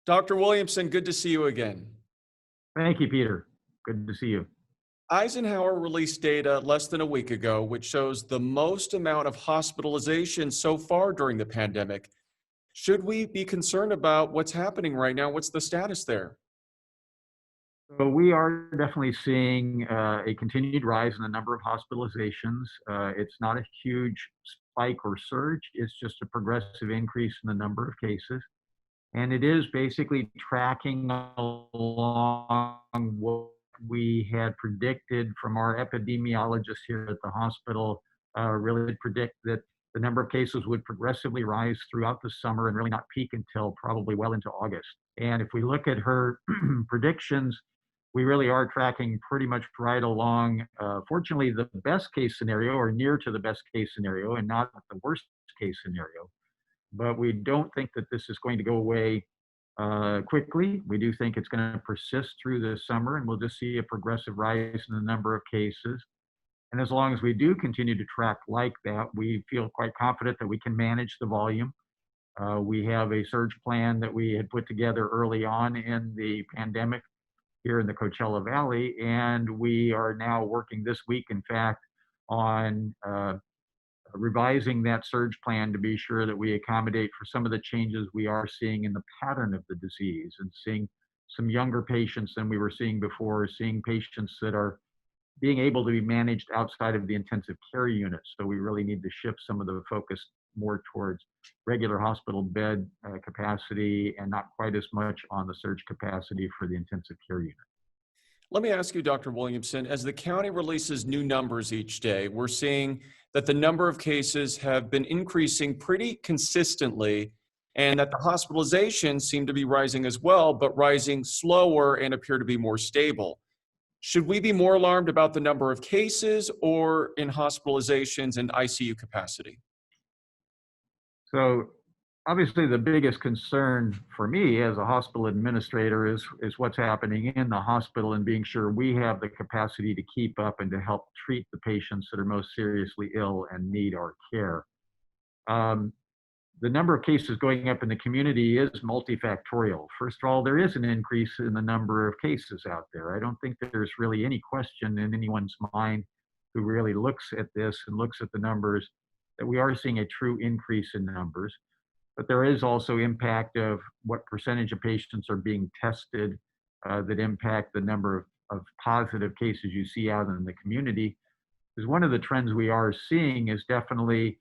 Dr. Williamson, good to see you again. Thank you, Peter. Good to see you. Eisenhower released data less than a week ago, which shows the most amount of hospitalization so far during the pandemic. Should we be concerned about what's happening right now? What's the status there? So we are definitely seeing a continued rise in the number of hospitalizations. It's not a huge spike or surge. It's just a progressive increase in the number of cases. And it is basically tracking along what we had predicted from our epidemiologists here at the hospital. Really did predict that the number of cases would progressively rise throughout the summer and really not peak until probably well into August. And if we look at her predictions, we really are tracking pretty much right along. Fortunately, the best case scenario, or near to the best case scenario, and not the worst case scenario. But we don't think that this is going to go away quickly. We do think it's going to persist through the summer, and we'll just see a progressive rise in the number of cases. And as long as we do continue to track like that, we feel quite confident that we can manage the volume. We have a surge plan that we had put together early on in the pandemic here in the Coachella Valley, and we are now working this week, in fact, on revising that surge plan to be sure that we accommodate for some of the changes we are seeing in the pattern of the disease, and seeing some younger patients than we were seeing before, seeing patients that are being able to be managed outside of the intensive care unit. So we really need to shift some of the focus more towards regular hospital bed capacity, and not quite as much on the surge capacity for the intensive care unit. Let me ask you, Dr. Williamson, as the county releases new numbers each day, we're seeing that the number of cases have been increasing pretty consistently, and that the hospitalizations seem to be rising as well, but rising slower and appear to be more stable. Should we be more alarmed about the number of cases or in hospitalizations and ICU capacity? So obviously the biggest concern for me as a hospital administrator is what's happening in the hospital, and being sure we have the capacity to keep up and to help treat the patients that are most seriously ill and need our care. Um, the number of cases going up in the community is multifactorial. First of all, there is an increase in the number of cases out there. I don't think that there's really any question in anyone's mind who really looks at this and looks at the numbers that we are seeing a true increase in numbers. But there is also impact of what percentage of patients are being tested that impact the number of positive cases you see out in the community. Because one of the trends we are seeing is definitely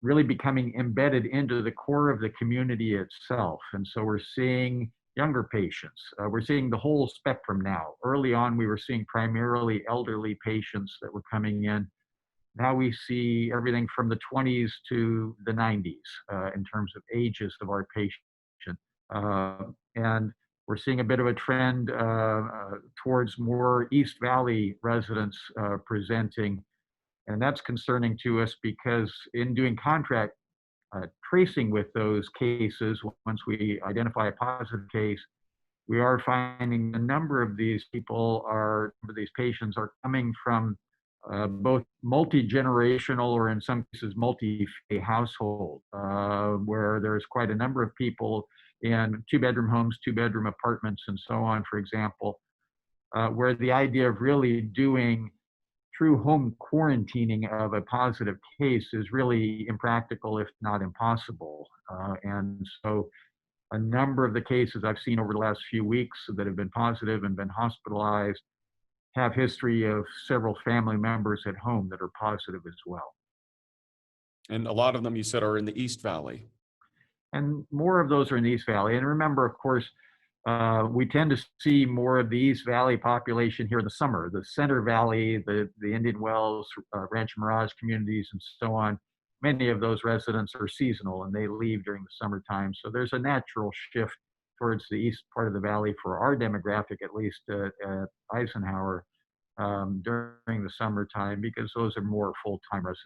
really becoming embedded into the core of the community itself. And so we're seeing younger patients. We're seeing the whole spectrum now. Early on, we were seeing primarily elderly patients that were coming in. Now we see everything from the 20s to the 90s in terms of ages of our patient. And we're seeing a bit of a trend towards more East Valley residents presenting. And that's concerning to us because in doing contract tracing with those cases, once we identify a positive case, we are finding a number of these these patients are coming from both multi-generational, or in some cases multi-household, where there's quite a number of people in two-bedroom homes, two-bedroom apartments, and so on, for example, where the idea of really doing true home quarantining of a positive case is really impractical, if not impossible. And so a number of the cases I've seen over the last few weeks that have been positive and been hospitalized have history of several family members at home that are positive as well. And a lot of them, you said, are in the East Valley. And more of those are in the East Valley. And remember, of course, we tend to see more of the East Valley population here in the summer. The Center Valley, the Indian Wells, Rancho Mirage communities, and so on, many of those residents are seasonal and they leave during the summertime. So there's a natural shift towards the east part of the valley for our demographic, at least at Eisenhower, during the summertime, because those are more full-time residents.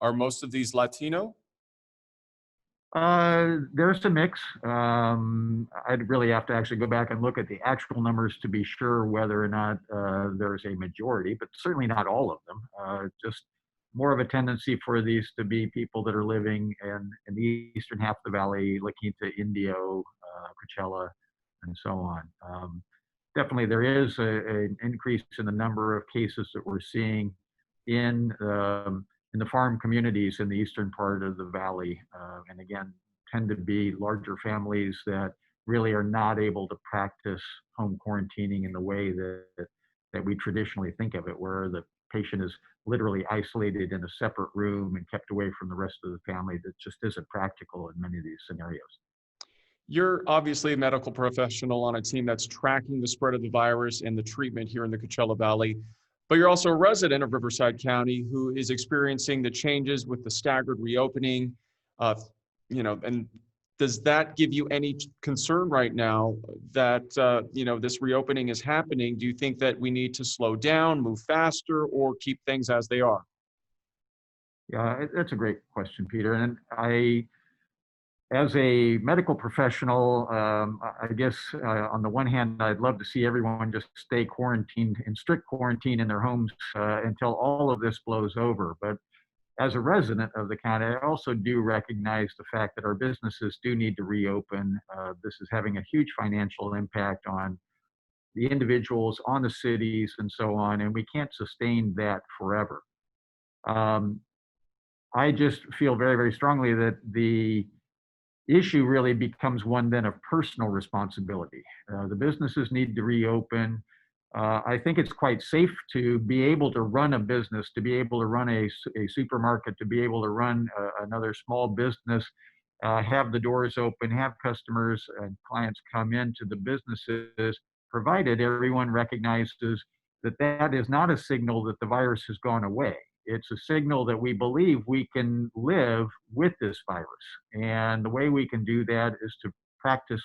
Are most of these Latino? There's a mix. I'd really have to actually go back and look at the actual numbers to be sure whether or not there's a majority, but certainly not all of them. Just more of a tendency for these to be people that are living in the eastern half of the valley, looking to Indio, Coachella, and so on. Definitely, there is an increase in the number of cases that we're seeing in the farm communities in the eastern part of the valley, and again, tend to be larger families that really are not able to practice home quarantining in the way that we traditionally think of it, where the patient is literally isolated in a separate room and kept away from the rest of the family. That just isn't practical in many of these scenarios. You're obviously a medical professional on a team that's tracking the spread of the virus and the treatment here in the Coachella Valley, but you're also a resident of Riverside County who is experiencing the changes with the staggered reopening. Uh, and does that give you any concern right now that this reopening is happening? Do you think that we need to slow down, move faster, or keep things as they are? Yeah, that's a great question, Peter. And as a medical professional, I guess on the one hand, I'd love to see everyone just stay quarantined in strict quarantine in their homes until all of this blows over. But as a resident of the county, I also do recognize the fact that our businesses do need to reopen. This is having a huge financial impact on the individuals, on the cities, and so on, and we can't sustain that forever. Um, I just feel very, very strongly that the issue really becomes one then of personal responsibility. The businesses need to reopen. I think it's quite safe to be able to run a business, to be able to run a supermarket, to be able to run another small business, have the doors open, have customers and clients come into the businesses, provided everyone recognizes that that is not a signal that the virus has gone away. It's a signal that we believe we can live with this virus. And the way we can do that is to practice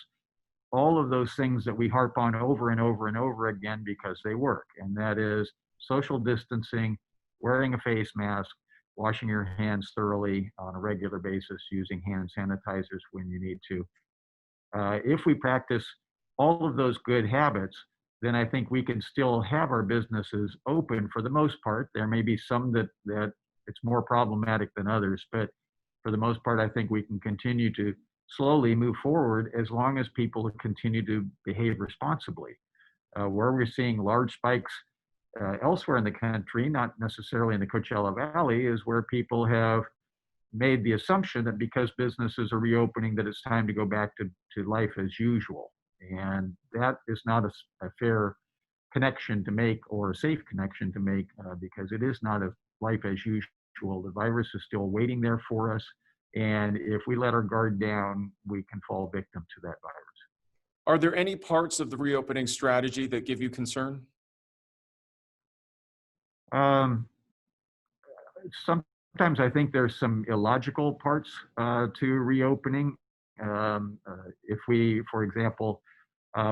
all of those things that we harp on over and over and over again because they work. And that is social distancing, wearing a face mask, washing your hands thoroughly on a regular basis, using hand sanitizers when you need to. If we practice all of those good habits, then I think we can still have our businesses open for the most part. There may be some that it's more problematic than others, but for the most part, I think we can continue to slowly move forward as long as people continue to behave responsibly. Where we're seeing large spikes elsewhere in the country, not necessarily in the Coachella Valley, is where people have made the assumption that because businesses are reopening that it's time to go back to life as usual. And that is not a fair connection to make or a safe connection to make because it is not a life as usual. The virus is still waiting there for us. And if we let our guard down, we can fall victim to that virus. Are there any parts of the reopening strategy that give you concern? Um, Sometimes I think there's some illogical parts to reopening. If we, for example,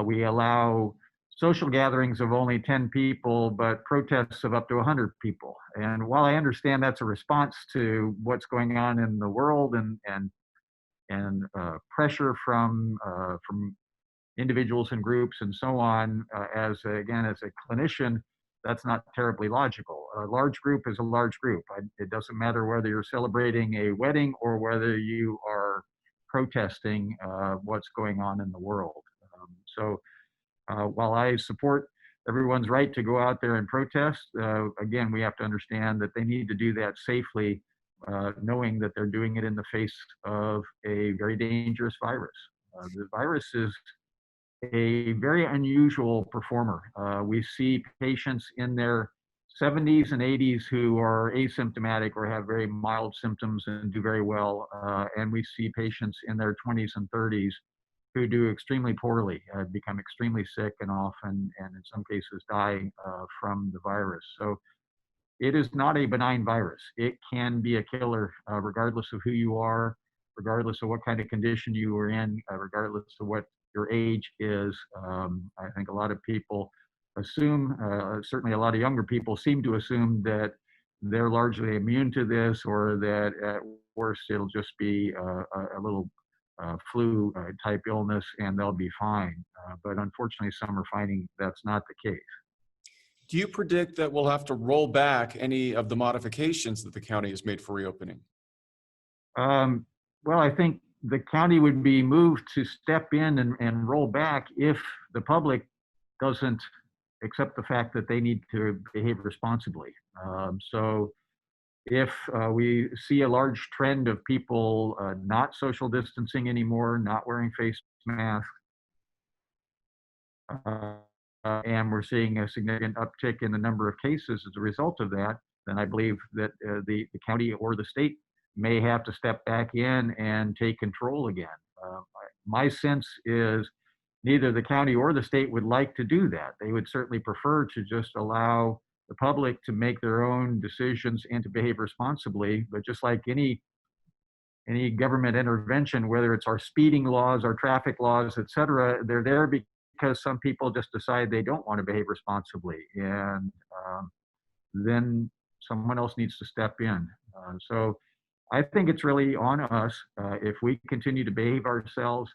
we allow social gatherings of only 10 people, but protests of up to 100 people. And while I understand that's a response to what's going on in the world and pressure from individuals and groups and so on, as a clinician, that's not terribly logical. A large group is a large group. It doesn't matter whether you're celebrating a wedding or whether you are protesting what's going on in the world. While I support everyone's right to go out there and protest, again, we have to understand that they need to do that safely, knowing that they're doing it in the face of a very dangerous virus. The virus is a very unusual performer. We see patients in their 70s and 80s who are asymptomatic or have very mild symptoms and do very well. And we see patients in their 20s and 30s who do extremely poorly, become extremely sick and often, and in some cases die from the virus. So it is not a benign virus. It can be a killer regardless of who you are, regardless of what kind of condition you are in, regardless of what your age is. I think a lot of people assume, certainly a lot of younger people seem to assume that they're largely immune to this, or that at worst it'll just be a little flu type illness and they'll be fine. But unfortunately, some are finding that's not the case. Do you predict that we'll have to roll back any of the modifications that the county has made for reopening? Well, I think the county would be moved to step in and roll back if the public doesn't accept the fact that they need to behave responsibly. So if we see a large trend of people not social distancing anymore, not wearing face masks, uh, and we're seeing a significant uptick in the number of cases as a result of that, then I believe that the county or the state may have to step back in and take control again. My sense is neither the county or the state would like to do that. They would certainly prefer to just allow the public to make their own decisions and to behave responsibly. But just like any government intervention, whether it's our speeding laws, our traffic laws, et cetera, they're there because some people just decide they don't want to behave responsibly. And then someone else needs to step in. So I think it's really on us. If we continue to behave ourselves,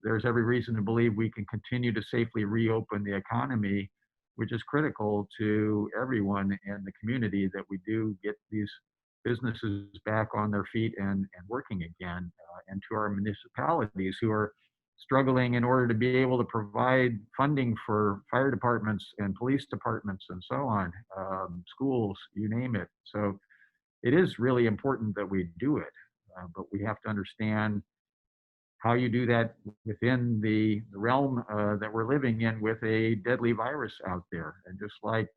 there's every reason to believe we can continue to safely reopen the economy, which is critical to everyone in the community, that we do get these businesses back on their feet and working again, and to our municipalities who are struggling in order to be able to provide funding for fire departments and police departments and so on, schools, you name it. So it is really important that we do it, but we have to understand how you do that within the realm that we're living in with a deadly virus out there. And just like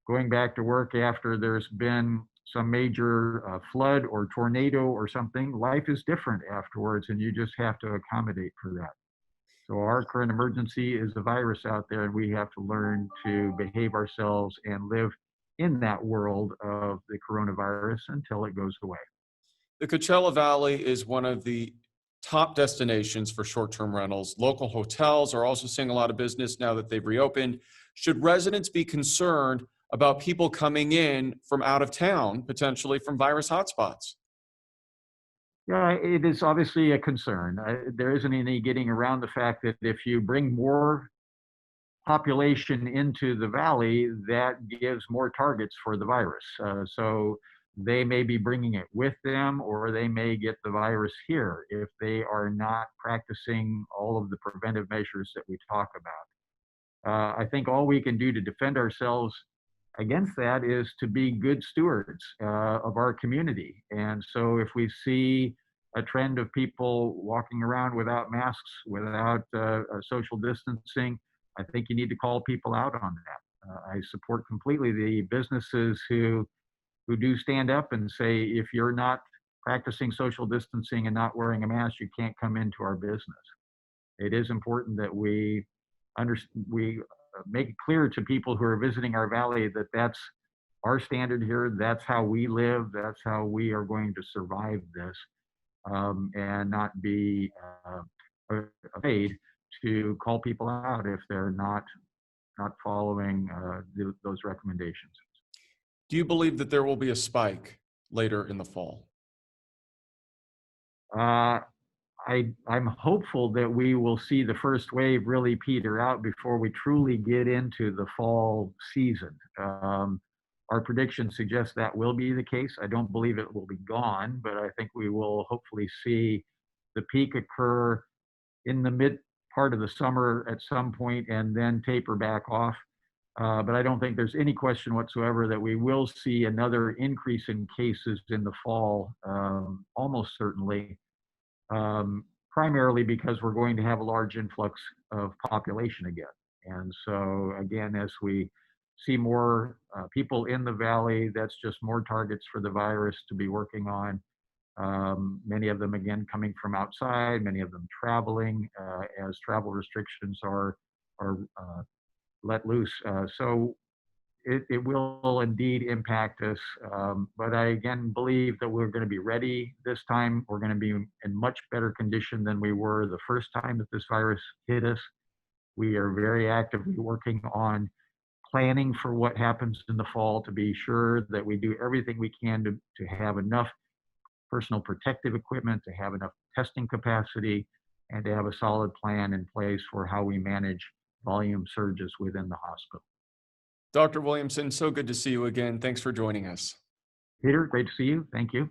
going back to work after there's been some major flood or tornado or something, life is different afterwards, and you just have to accommodate for that. So our current emergency is the virus out there, and we have to learn to behave ourselves and live in that world of the coronavirus until it goes away. The Coachella Valley is one of the top destinations for short-term rentals. Local hotels are also seeing a lot of business now that they've reopened. Should residents be concerned about people coming in from out of town, potentially from virus hotspots? Yeah, it is obviously a concern. There isn't any getting around the fact that if you bring more population into the valley, that gives more targets for the virus. So they may be bringing it with them, or they may get the virus here if they are not practicing all of the preventive measures that we talk about. I think all we can do to defend ourselves against that is to be good stewards of our community. And so if we see a trend of people walking around without masks, without social distancing, I think you need to call people out on that. I support completely the businesses who do stand up and say, if you're not practicing social distancing and not wearing a mask, you can't come into our business. It is important that we make it clear to people who are visiting our valley that that's our standard here. That's how we live. That's how we are going to survive this, and not be afraid to call people out if they're not following those recommendations. Do you believe that there will be a spike later in the fall? Uh, I'm hopeful that we will see the first wave really peter out before we truly get into the fall season. Our predictions suggest that will be the case. I don't believe it will be gone, but I think we will hopefully see the peak occur in the mid part of the summer at some point and then taper back off. But I don't think there's any question whatsoever that we will see another increase in cases in the fall, almost certainly. Primarily because we're going to have a large influx of population again. And so again, as we see more people in the valley, that's just more targets for the virus to be working on. Many of them, again, coming from outside, many of them traveling as travel restrictions are let loose. So it will indeed impact us. But I again believe that we're going to be ready this time. We're going to be in much better condition than we were the first time that this virus hit us. We are very actively working on planning for what happens in the fall to be sure that we do everything we can to have enough personal protective equipment, to have enough testing capacity, and to have a solid plan in place for how we manage volume surges within the hospital. Dr. Williamson, so good to see you again. Thanks for joining us. Peter, great to see you. Thank you.